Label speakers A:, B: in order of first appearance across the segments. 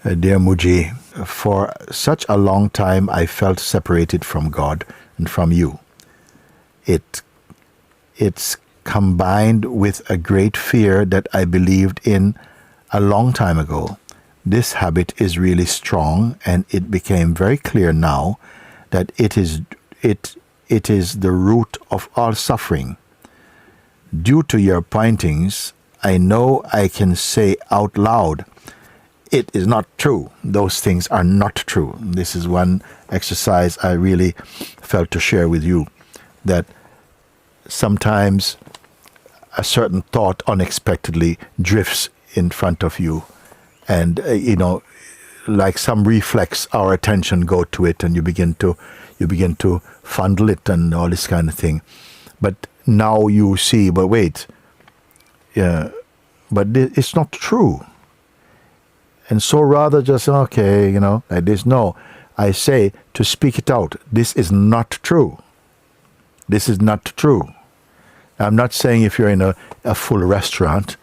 A: Dear Mooji, for such a long time I felt separated from God and from you. It's combined with a great fear that I believed in a long time ago. This habit is really strong, and it became very clear now that it is the root of all suffering. Due to your pointings, I know I can say out loud, it is not true. Those things are not true. This is one exercise I really felt to share with you, that sometimes a certain thought unexpectedly drifts in front of you, and like some reflex, our attention go to it, and you begin to fondle it and all this kind of thing. But now you see, but wait, but it's not true. And so rather just, okay, like this, no, I say to speak it out. This is not true. This is not true. I'm not saying if you're in a full restaurant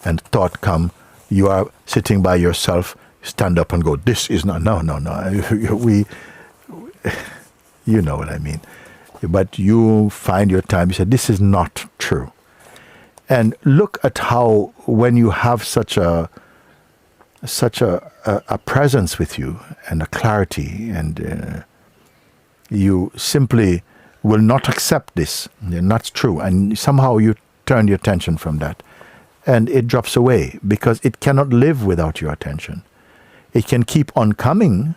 A: and thought come, you are sitting by yourself, stand up and go, this is not, no. You know what I mean. But you find your time, you say, this is not true. And look at how when you have such a presence with you and a clarity, and you simply will not accept this. Not true. And somehow you turn your attention from that. And it drops away because it cannot live without your attention. It can keep on coming.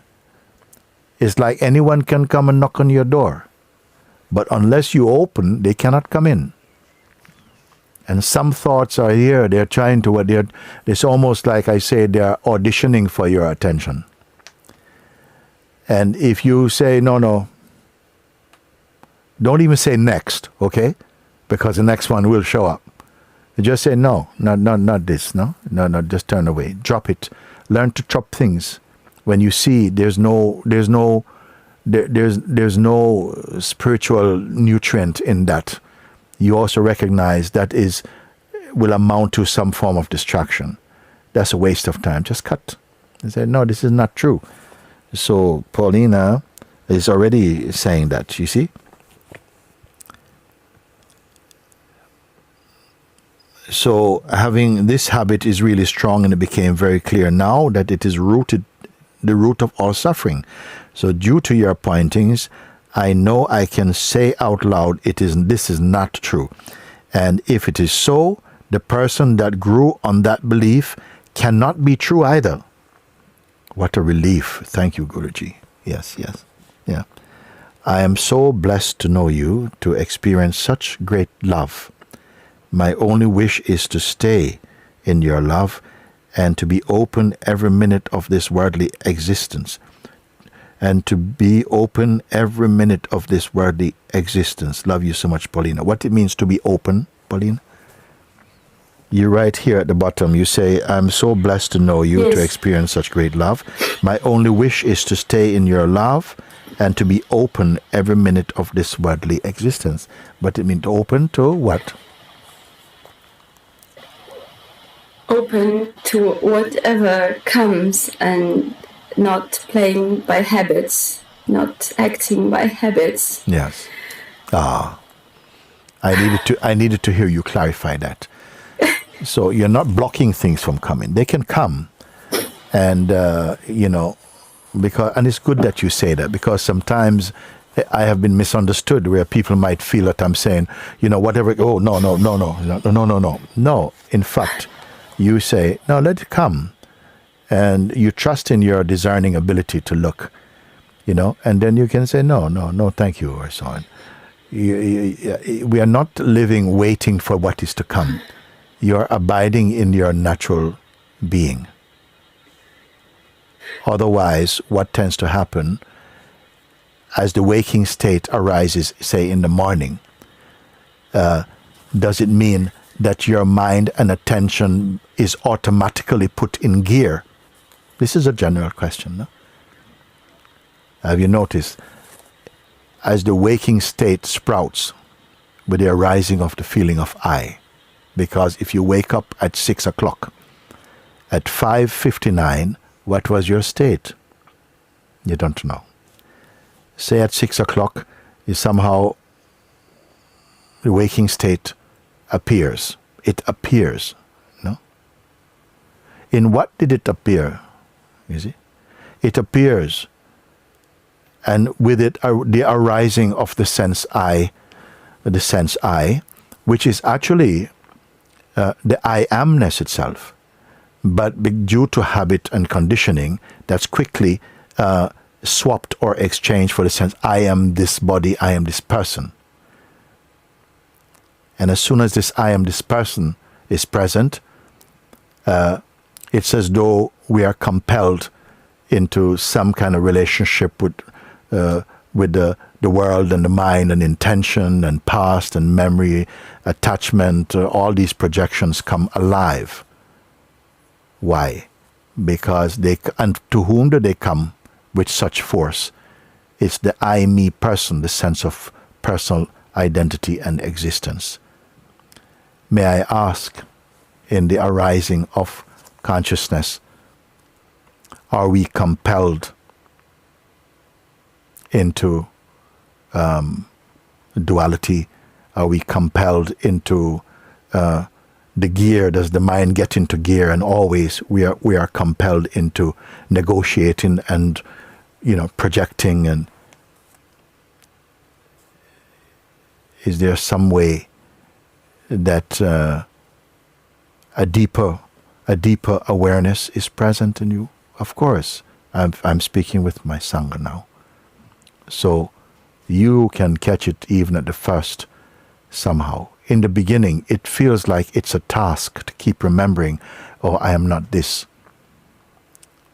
A: It's like anyone can come and knock on your door. But unless you open, they cannot come in. And some thoughts are here, they're trying to, it's almost like I say, they're auditioning for your attention. And if you say, no, don't even say next, okay? Because the next one will show up. You just say, no, not this, no, just turn away. Drop it. Learn to drop things. When you see there's no spiritual nutrient in that, you also recognize that will amount to some form of distraction. That's a waste of time. Just cut. And say, no, this is not true. So Paulina is already saying that, you see? So having this habit is really strong, and it became very clear now that it is the root of all suffering. So due to your pointings, I know I can say out loud, this is not true. And if it is so, the person that grew on that belief cannot be true either. What a relief. Thank you, Guruji. Yes. Yeah. I am so blessed to know you, to experience such great love. My only wish is to stay in your love and to be open every minute of this worldly existence. And to be open every minute of this worldly existence. Love you so much, Paulina. What it means to be open, Paulina? You write here at the bottom, you say, I'm so blessed to know you, to experience such great love. My only wish is to stay in your love and to be open every minute of this worldly existence. But it means open to what?
B: Open to whatever comes, and not playing by habits, not acting by habits.
A: Yes. I needed to hear you clarify that. So you're not blocking things from coming. They can come. And, and it's good that you say that, because sometimes I have been misunderstood where people might feel that I'm saying, whatever, no. No, in fact, you say, no, let it come. And you trust in your discerning ability to look, and then you can say, no, thank you, or so on. We are not living waiting for what is to come. You're abiding in your natural being. Otherwise, what tends to happen, as the waking state arises, say in the morning, does it mean that your mind and attention is automatically put in gear? This is a general question, no? Have you noticed, as the waking state sprouts with the arising of the feeling of I, because if you wake up at 6 o'clock, at 5:59, What was your state? You don't know. Say at 6 o'clock, you somehow, the waking state appears. It appears, no? In what did it appear? You see? It appears, and with it the arising of the sense I, which is actually the I amness itself, but due to habit and conditioning, that's quickly swapped or exchanged for the sense I am this body, I am this person. And as soon as this I am this person is present, it's as though we are compelled into some kind of relationship with the world and the mind and intention and past and memory, attachment, all these projections come alive. Why? Because and to whom do they come with such force? It's the I, me person, the sense of personal identity and existence. May I ask, in the arising of consciousness, are we compelled into duality? Are we compelled into the gear? Does the mind get into gear? And always we are compelled into negotiating and projecting. And is there some way that a deeper awareness is present in you? Of course, I'm speaking with my Sangha now, so you can catch it even at the first. Somehow, in the beginning, it feels like it's a task to keep remembering, oh, I am not this.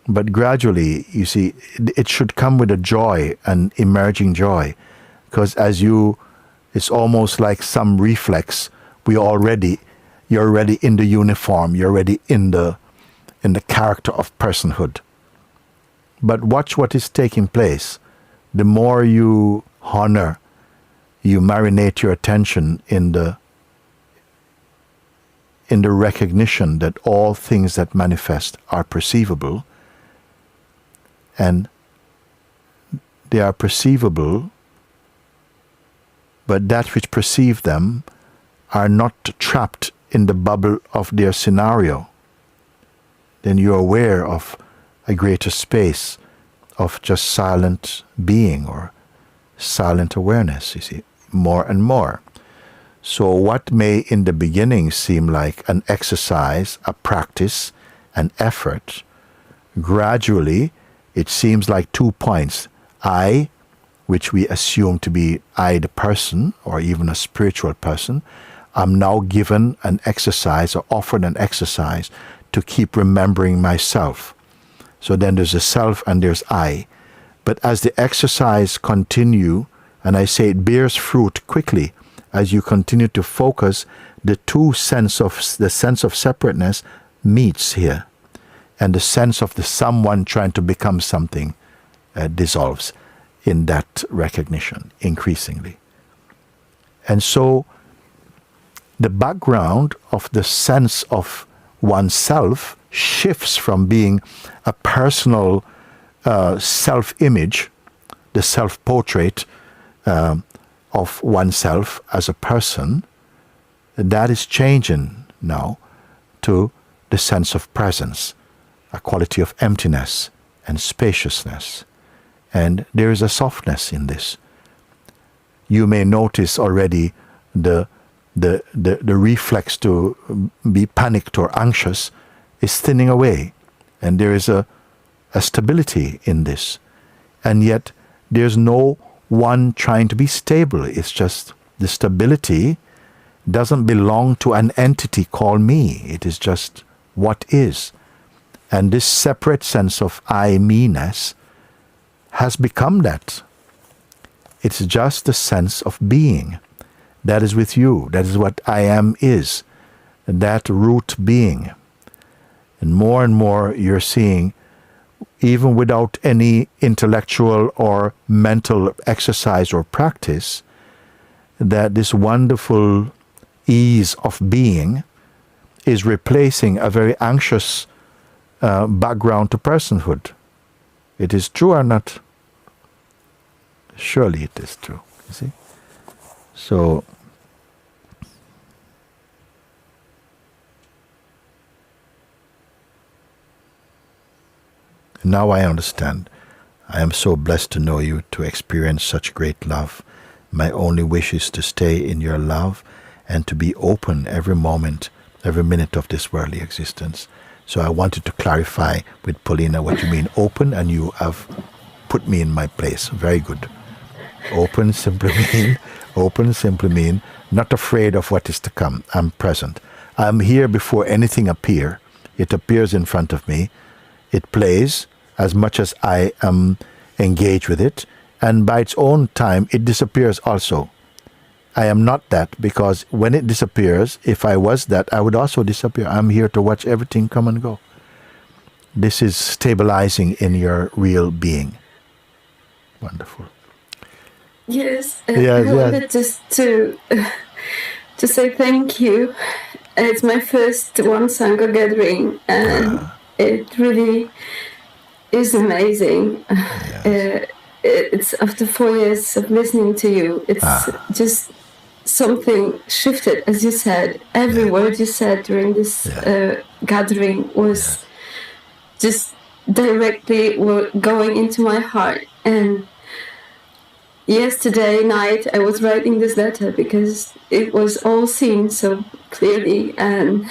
A: But gradually, you see, it should come with a joy, an emerging joy, because it's almost like some reflex. You're already in the uniform. You're already in the character of personhood. But watch what is taking place. The more you honor, you marinate your attention in the recognition that all things that manifest are perceivable, and they are perceivable, but that which perceive them are not trapped in the bubble of their scenario. Then you're aware of a greater space of just silent being or silent awareness, you see, more and more. So what may in the beginning seem like an exercise, a practice, an effort, gradually it seems like 2 points. I, which we assume to be I the person, or even a spiritual person, I'm now given an exercise or offered an exercise to keep remembering myself. So then there's a self and there's I. But as the exercise continue, and I say it bears fruit quickly, as you continue to focus, the sense of separateness meets here. And the sense of the someone trying to become something dissolves in that recognition increasingly. And so the background of the sense of oneself shifts from being a personal self-image, the self-portrait of oneself as a person, that is changing now to the sense of presence, a quality of emptiness and spaciousness. And there is a softness in this. You may notice already the reflex to be panicked or anxious is thinning away, and there is a stability in this. And yet there's no one trying to be stable. It's just the stability doesn't belong to an entity called me. It is just what is. And this separate sense of I, me-ness has become that. It's just the sense of being. That is with you. That is what I am is. That root being. And more you're seeing, even without any intellectual or mental exercise or practice, that this wonderful ease of being is replacing a very anxious background to personhood. It is true or not? Surely it is true, you see. So, now I understand. I am so blessed to know you, to experience such great love. My only wish is to stay in your love and to be open every moment, every minute of this worldly existence. So I wanted to clarify with Paulina what you mean open, and you have put me in my place. Very good. Open simply mean not afraid of what is to come. I'm present. I'm here before anything appear. It appears in front of me. It plays as much as I am engaged with it, and by its own time it disappears also. I am not that, because when it disappears, if I was that, I would also disappear. I'm here to watch everything come and go. This is stabilizing in your real being. Wonderful.
B: Yes, I wanted just to say thank you. It's my first One Sangha gathering, and it really is amazing.
A: Yes.
B: It's after 4 years of listening to you, it's just something shifted, as you said. Every word you said during this gathering was just directly going into my heart. And yesterday night I was writing this letter because it was all seen so clearly, and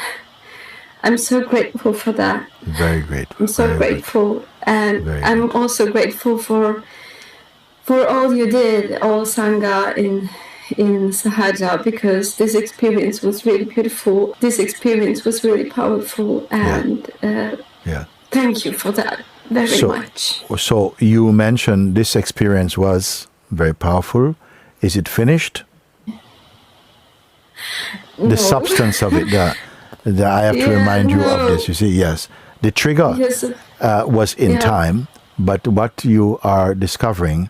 B: I'm so grateful for that.
A: Very grateful.
B: I'm so grateful. And I'm also grateful for all you did, all Sangha in Sahaja, because this experience was really beautiful. This experience was really powerful, and thank you for that very much.
A: So you mentioned this experience was very powerful. Is it finished?
B: No.
A: The substance of it, I have to remind you of this, you see, yes. The trigger was in time, but what you are discovering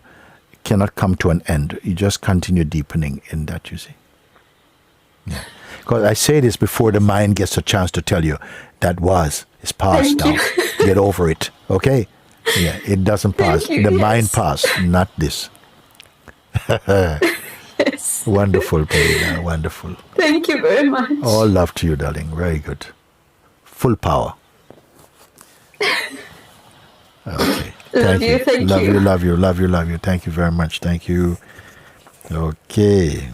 A: cannot come to an end. You just continue deepening in that, you see. Yeah. Because I say this before the mind gets a chance to tell you, it's past now. Get over it, okay? Yeah, it doesn't pass. The mind passed, not this.
B: Yes.
A: Wonderful, Paulina, wonderful.
B: Thank you very much.
A: All love to you, darling. Very good. Full power. Okay. Thank you.
B: Thank you.
A: Love you. Thank you very much. Thank you. Okay.